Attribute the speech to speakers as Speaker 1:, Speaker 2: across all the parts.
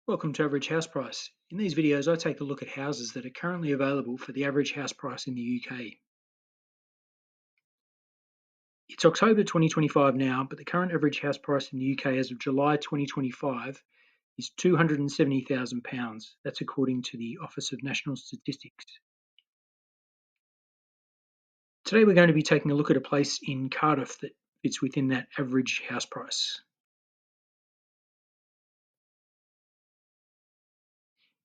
Speaker 1: Welcome to Average House Price. In these videos, I take a look at houses that are currently available for the average house price in the UK. It's October 2025 now, but the current average house price in the UK as of July 2025 is £270,000. That's according to the Office of National Statistics. Today we're going to be taking a look at a place in Cardiff that fits within that average house price.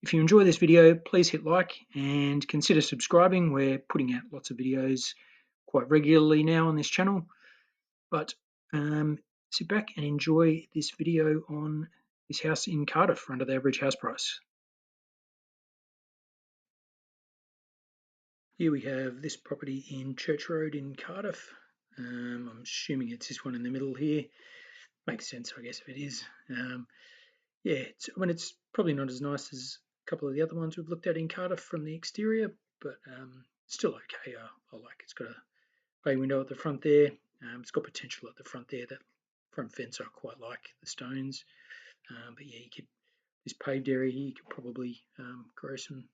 Speaker 1: If you enjoy this video, please hit like and consider subscribing. We're putting out lots of videos quite regularly now on this channel, but sit back and enjoy this video on this house in Cardiff under the average house price. Here we have this property in Church Road in Cardiff. I'm assuming it's this one in the middle here. Makes sense, I guess, if it is. It's probably not as nice as a couple of the other ones we've looked at in Cardiff from the exterior, but still okay. I like it. It's got a bay window at the front there. It's got potential at the front there. That front fence I quite like, the stones. But yeah, this paved area here, you could probably grow some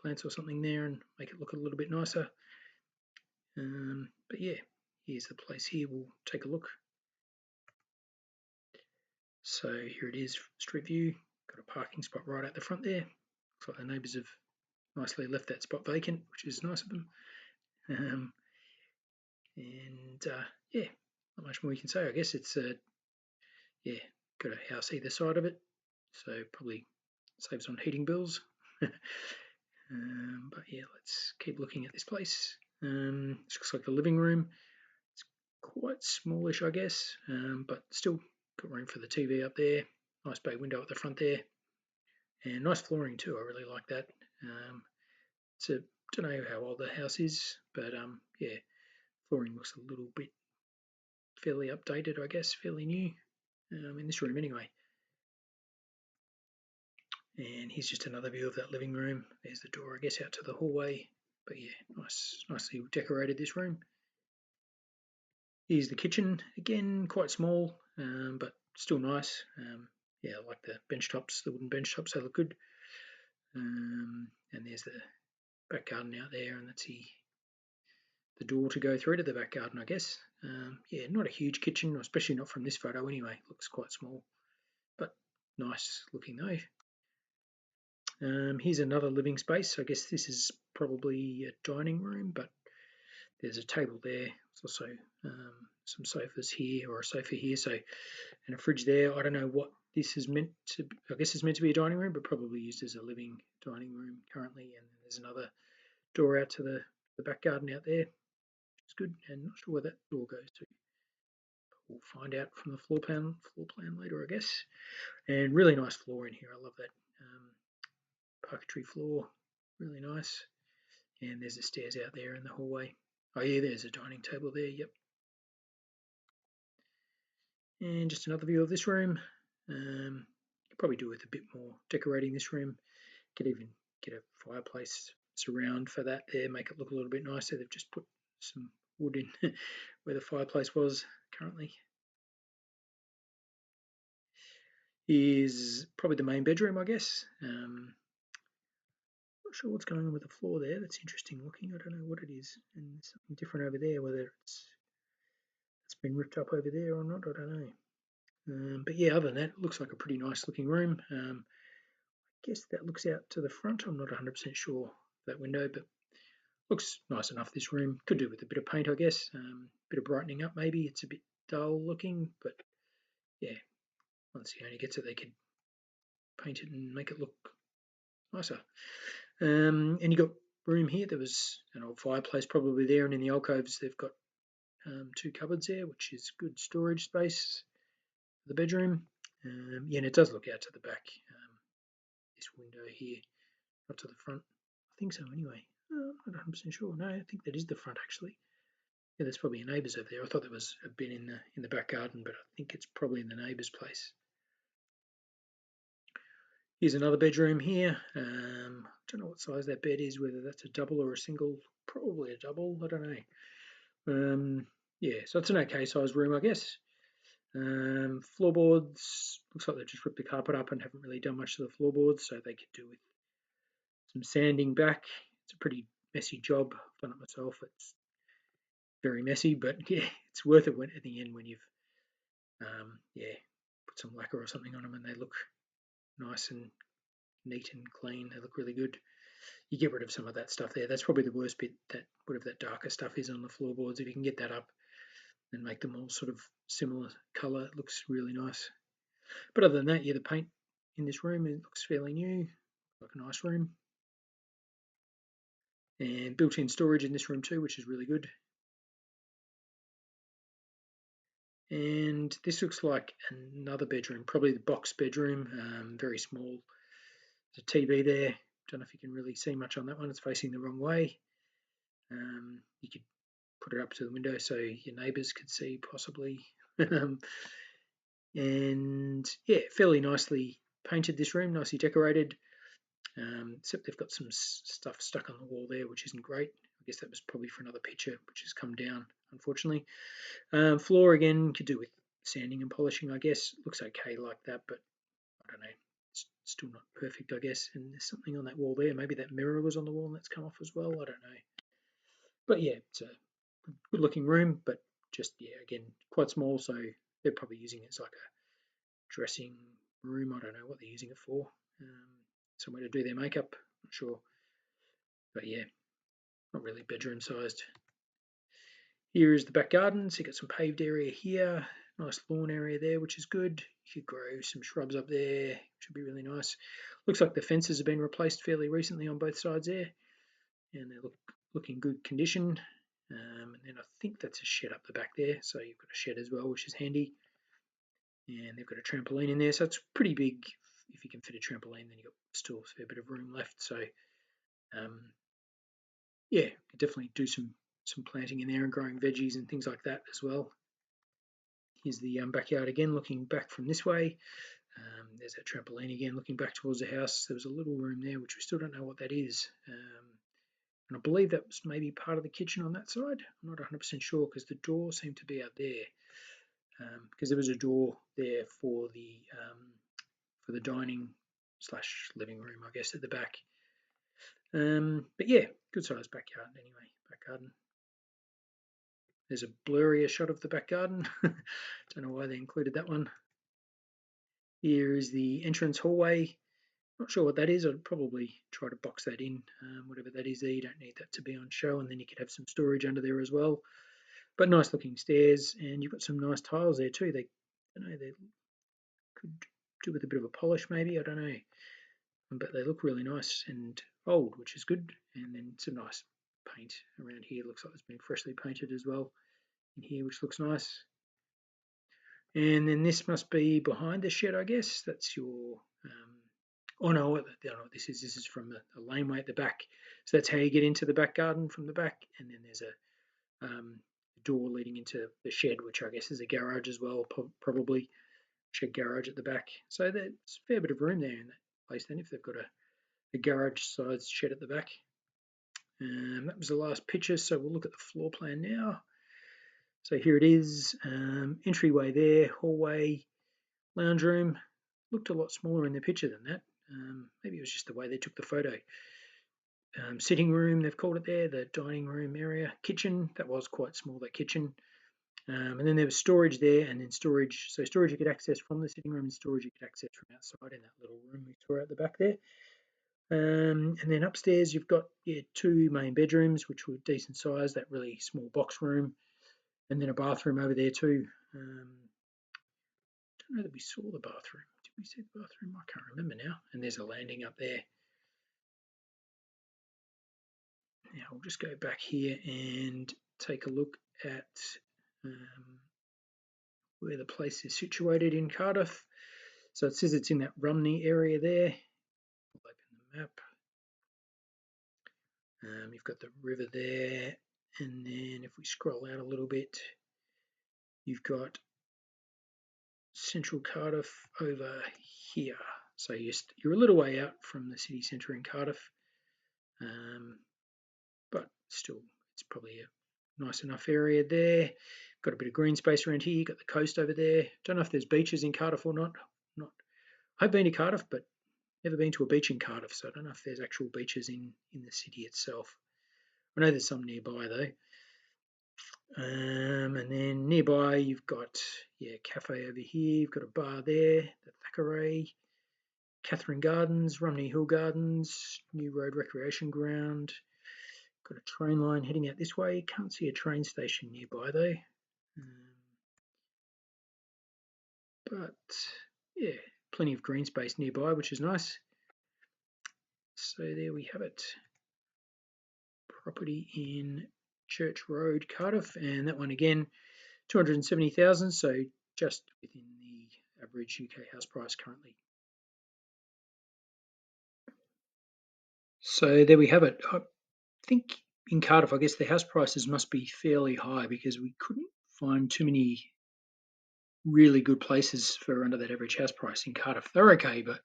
Speaker 1: plants or something there and make it look a little bit nicer. But yeah, here's the place here. We'll take a look. So here it is, street view. Got a parking spot right at the front there. Looks like the neighbours have nicely left that spot vacant, which is nice of them. Yeah, not much more you can say. I guess it's got a house either side of it, so probably saves on heating bills. But yeah, let's keep looking at this place. This looks like the living room. It's quite smallish, I guess, but still got room for the TV up there. Nice bay window at the front there, and nice flooring too. I really like that. Don't know how old the house is, but yeah, flooring looks a little bit fairly updated, I guess, fairly new in this room anyway. And here's just another view of that living room. There's the door, I guess, out to the hallway. But yeah, nicely decorated this room. Here's the kitchen. Again, quite small, but still nice. Yeah, I like the bench tops, the wooden bench tops. They look good. And there's the back garden out there, and that's the door to go through to the back garden, I guess. Yeah, not a huge kitchen, especially not from this photo anyway. Looks quite small, but nice looking though. Here's another living space. I guess this is probably a dining room, but there's a table there. There's also some sofas here, or a sofa here, and a fridge there. I don't know what this is meant to be. I guess it's meant to be a dining room, but probably used as a living dining room currently. And then there's another door out to the back garden out there. It's good, and not sure where that door goes to. We'll find out from the floor plan later, I guess. And really nice floor in here. I love that. Parquetry floor, really nice. And there's the stairs out there in the hallway. Oh yeah, there's a dining table there, yep. And just another view of this room. Could probably do with a bit more decorating this room. Could even get a fireplace surround for that there, make it look a little bit nicer. They've just put some wood in where the fireplace was currently. Is probably the main bedroom, I guess. Not sure what's going on with the floor there. That's interesting looking. I don't know what it is. And there's something different over there, whether it's been ripped up over there or not, I don't know. But yeah, other than that, it looks like a pretty nice looking room. I guess that looks out to the front. I'm not 100% sure that window, but looks nice enough, this room. Could do with a bit of paint, I guess. Bit of brightening up maybe. It's a bit dull looking, but yeah, once the owner gets it, they could paint it and make it look nicer. And you got room here. There was an old fireplace probably there, and in the alcoves they've got two cupboards there, which is good storage space for the bedroom. Yeah, and it does look out to the back. This window here, not to the front. I think so anyway. I'm not 100% sure. No, I think that is the front actually. Yeah, there's probably a neighbour's over there. I thought there was a bin in the back garden, but I think it's probably in the neighbour's place. Here's another bedroom here. Don't know what size that bed is, whether that's a double or a single. Probably a double, I don't know. Yeah, so it's an okay sized room, I guess. Floorboards, looks like they've just ripped the carpet up and haven't really done much to the floorboards, so they could do with some sanding back. It's a pretty messy job. I've done it myself. It's very messy, but yeah, it's worth it at the end when you've put some lacquer or something on them and they look nice and neat and clean. They look really good. You get rid of some of that stuff there. That's probably the worst bit, that whatever that darker stuff is on the floorboards. If you can get that up and make them all sort of similar colour, it looks really nice. But other than that, yeah, the paint in this room, it looks fairly new, like a nice room. And built-in storage in this room too, which is really good. And this looks like another bedroom, probably the box bedroom, very small. There's a TV there. Don't know if you can really see much on that one. It's facing the wrong way. You could put it up to the window so your neighbours could see possibly. And yeah, fairly nicely painted this room, nicely decorated. Except they've got some stuff stuck on the wall there, which isn't great. I guess that was probably for another picture, which has come down, unfortunately. Floor again, could do with sanding and polishing, I guess. Looks okay like that, but I don't know. It's still not perfect, I guess. And there's something on that wall there. Maybe that mirror was on the wall and that's come off as well. I don't know. But yeah, it's a good looking room, but just, yeah, again, quite small. So they're probably using it as like a dressing room. I don't know what they're using it for. Somewhere to do their makeup. Not sure. But yeah, not really bedroom sized. Here is the back garden. So you got some paved area here, nice lawn area there, which is good. You could grow some shrubs up there, which would be really nice. Looks like the fences have been replaced fairly recently on both sides there, and they look in good condition. And then I think that's a shed up the back there, so you've got a shed as well, which is handy. And they've got a trampoline in there, so it's pretty big. If you can fit a trampoline, then you've got still a fair bit of room left. So yeah, definitely do some planting in there and growing veggies and things like that as well. Here's the backyard again, looking back from this way. There's that trampoline again, looking back towards the house. There was a little room there, which we still don't know what that is. And I believe that was maybe part of the kitchen on that side. I'm not 100% sure because the door seemed to be out there. Because there was a door there for the dining / living room, I guess, at the back. But yeah, good sized backyard anyway. Back garden. There's a blurrier shot of the back garden. Don't know why they included that one. Here is the entrance hallway. Not sure what that is. I'd probably try to box that in, whatever that is there. You don't need that to be on show, and then you could have some storage under there as well. But nice looking stairs, and you've got some nice tiles there too. They could do with a bit of a polish maybe. I don't know, but they look really nice and old, which is good. And then some nice paint around here. Looks like it's been freshly painted as well in here, which looks nice. And then this must be behind the shed, I guess. That's your oh no, I don't know what this is. This is from a laneway at the back. So that's how you get into the back garden from the back. And then there's a door leading into the shed, which I guess is a garage as well, probably shed garage at the back. So there's a fair bit of room there in that place then if they've got a garage sized shed at the back. That was the last picture, so we'll look at the floor plan now. So here it is, entryway there, hallway, lounge room. Looked a lot smaller in the picture than that. Maybe it was just the way they took the photo. Sitting room, they've called it there, the dining room area. Kitchen, that was quite small, that kitchen. And then there was storage there, and then storage. So storage you could access from the sitting room, and storage you could access from outside in that little room we saw at the back there. And then upstairs you've got two main bedrooms, which were decent size, that really small box room, and then a bathroom over there too. I don't know that we saw the bathroom. Did we see the bathroom? I can't remember now. And there's a landing up there. Now we'll just go back here and take a look at where the place is situated in Cardiff. So it says it's in that Rumney area there. I'll open the map. You've got the river there, and then if we scroll out a little bit, you've got central Cardiff over here. So you're a little way out from the city centre in Cardiff, but still it's probably nice enough area there. Got a bit of green space around here. Got the coast over there. Don't know if there's beaches in Cardiff or not. Not. I've been to Cardiff, but never been to a beach in Cardiff, so I don't know if there's actual beaches in the city itself. I know there's some nearby though. And then nearby you've got cafe over here. You've got a bar there, the Thackeray, Catherine Gardens, Rumney Hill Gardens, New Road Recreation Ground. Got a train line heading out this way. Can't see a train station nearby though. But yeah, plenty of green space nearby, which is nice. So there we have it. Property in Church Road, Cardiff, and that one again, 270,000, so just within the average UK house price currently. So there we have it. I think in Cardiff, I guess the house prices must be fairly high because we couldn't find too many really good places for under that average house price in Cardiff. They're okay, but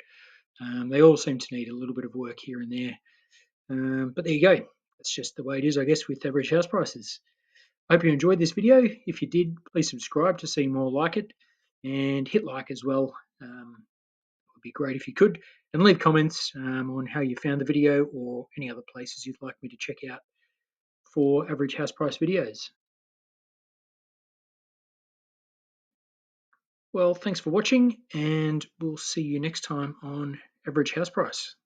Speaker 1: they all seem to need a little bit of work here and there. But there you go. That's just the way it is, I guess, with average house prices. I hope you enjoyed this video. If you did, please subscribe to see more like it and hit like as well. It would be great if you could. And leave comments on how you found the video or any other places you'd like me to check out for average house price videos. Well, thanks for watching, and we'll see you next time on Average House Price.